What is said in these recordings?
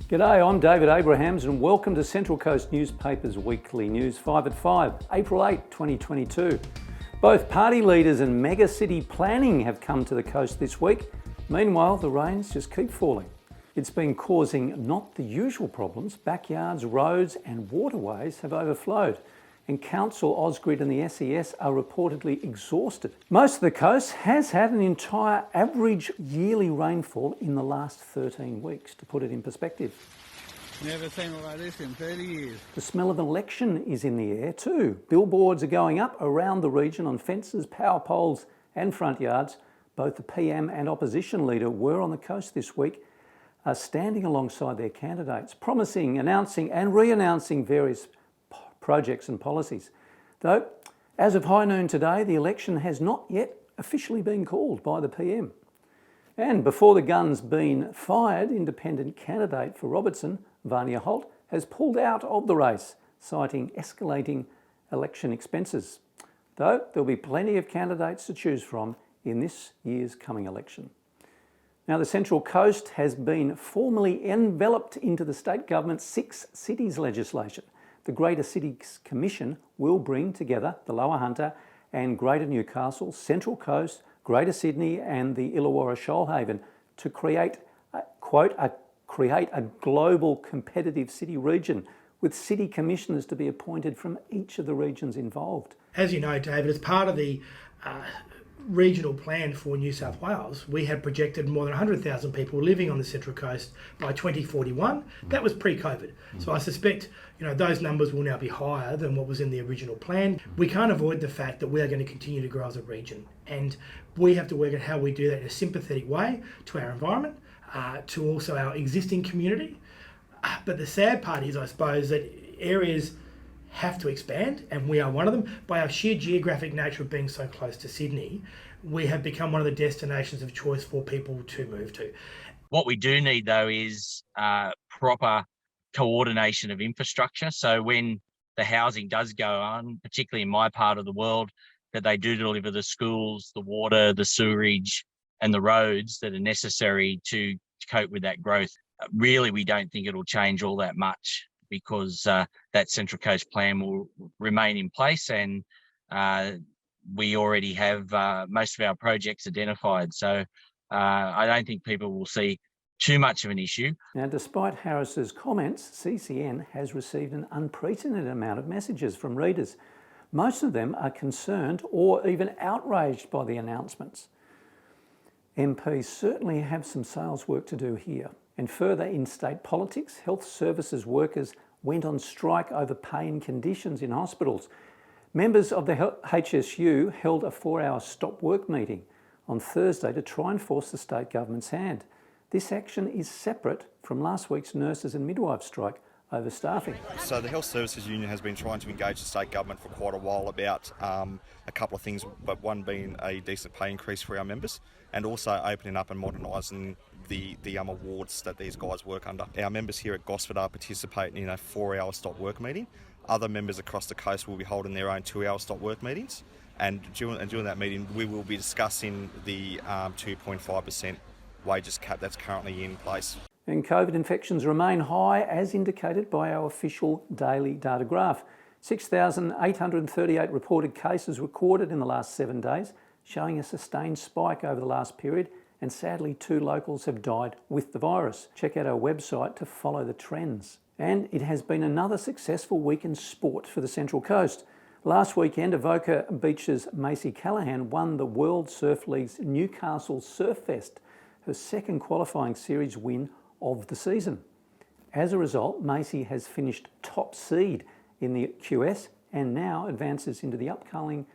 G'day, I'm David Abrahams and welcome to Central Coast Newspapers Weekly News 5 at 5, April 8, 2022. Both party leaders and mega city planning have come to the coast this week. Meanwhile, the rains just keep falling. It's been causing not the usual problems. Backyards, roads and waterways have overflowed, and Council, Ausgrid and the SES are reportedly exhausted. Most of the coast has had an entire average yearly rainfall in the last 13 weeks, to put it in perspective. Never seen it like this in 30 years. The smell of election is in the air too. Billboards are going up around the region on fences, power poles and front yards. Both the PM and opposition leader were on the coast this week, standing alongside their candidates, promising, announcing and re-announcing various projects and policies. Though, as of high noon today, the election has not yet officially been called by the PM. And before the gun's been fired, independent candidate for Robertson, Vania Holt, has pulled out of the race, citing escalating election expenses. Though there'll be plenty of candidates to choose from in this year's coming election. Now, the Central Coast has been formally enveloped into the state government's 6 cities legislation. The Greater Cities Commission will bring together the Lower Hunter and Greater Newcastle, Central Coast, Greater Sydney and the Illawarra Shoalhaven to create a global competitive city region, with city commissioners to be appointed from each of the regions involved. As you know, David, as part of the regional plan for New South Wales, we had projected more than 100,000 people living on the Central Coast by 2041. That was pre-COVID. So I suspect, those numbers will now be higher than what was in the original plan. We can't avoid the fact that we are going to continue to grow as a region, and we have to work out how we do that in a sympathetic way to our environment, to also our existing community. But the sad part is, I suppose, that areas have to expand, and we are one of them. By our sheer geographic nature of being so close to Sydney, we have become one of the destinations of choice for people to move to. What we do need, though, is proper coordination of infrastructure. So when the housing does go on, particularly in my part of the world, that they do deliver the schools, the water, the sewerage and the roads that are necessary to cope with that growth. Really, we don't think it'll change all that much, because that Central Coast plan will remain in place, and we already have most of our projects identified. So I don't think people will see too much of an issue. Now, despite Harris's comments, CCN has received an unprecedented amount of messages from readers. Most of them are concerned or even outraged by the announcements. MPs certainly have some sales work to do here. And further, in state politics, health services workers went on strike over pay and conditions in hospitals. Members of the HSU held a 4-hour stop work meeting on Thursday to try and force the state government's hand. This action is separate from last week's nurses and midwives strike over staffing. So the Health Services Union has been trying to engage the state government for quite a while about a couple of things, but one being a decent pay increase for our members, and also opening up and modernising the awards that these guys work under. Our members here at Gosford are participating in a 4-hour stop work meeting. Other members across the coast will be holding their own 2-hour stop work meetings, and during that meeting we will be discussing the 2.5% wages cap that's currently in place. And COVID infections remain high, as indicated by our official daily data graph. 6,838 reported cases recorded in the last 7 days, showing a sustained spike over the last period, and sadly 2 locals have died with the virus. Check out our website to follow the trends. And it has been another successful week in sport for the Central Coast. Last weekend, Avoca Beach's Macy Callahan won the World Surf League's Newcastle Surf Fest, her second qualifying series win of the season. As a result, Macy has finished top seed in the QS and now advances into the upcoming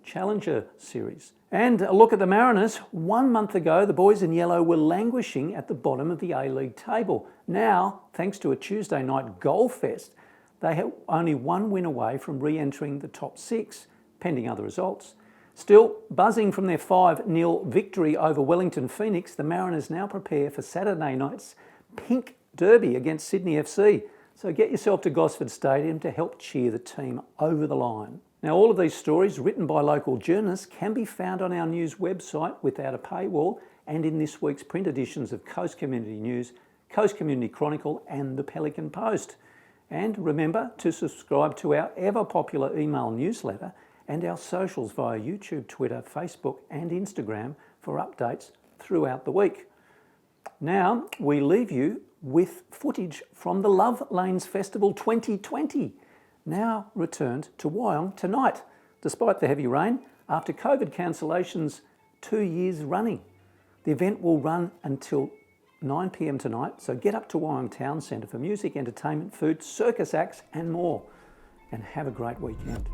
Challenger Series. And a look at the Mariners. 1 month ago, the boys in yellow were languishing at the bottom of the A-League table. Now, thanks to a Tuesday night goal fest, they have only 1 win away from re-entering the top 6, pending other results. Still, buzzing from their 5-0 victory over Wellington Phoenix, the Mariners now prepare for Saturday night's Pink Derby against Sydney FC. So get yourself to Gosford Stadium to help cheer the team over the line. Now, all of these stories written by local journalists can be found on our news website without a paywall and in this week's print editions of Coast Community News, Coast Community Chronicle and the Pelican Post. And remember to subscribe to our ever popular email newsletter and our socials via YouTube, Twitter, Facebook and Instagram for updates throughout the week. Now we leave you with footage from the Love Lanes Festival 2020, now returned to Wyong tonight, despite the heavy rain, after COVID cancellations 2 years running. The event will run until 9 p.m. tonight, so get up to Wyong Town Centre for music, entertainment, food, circus acts and more. And have a great weekend.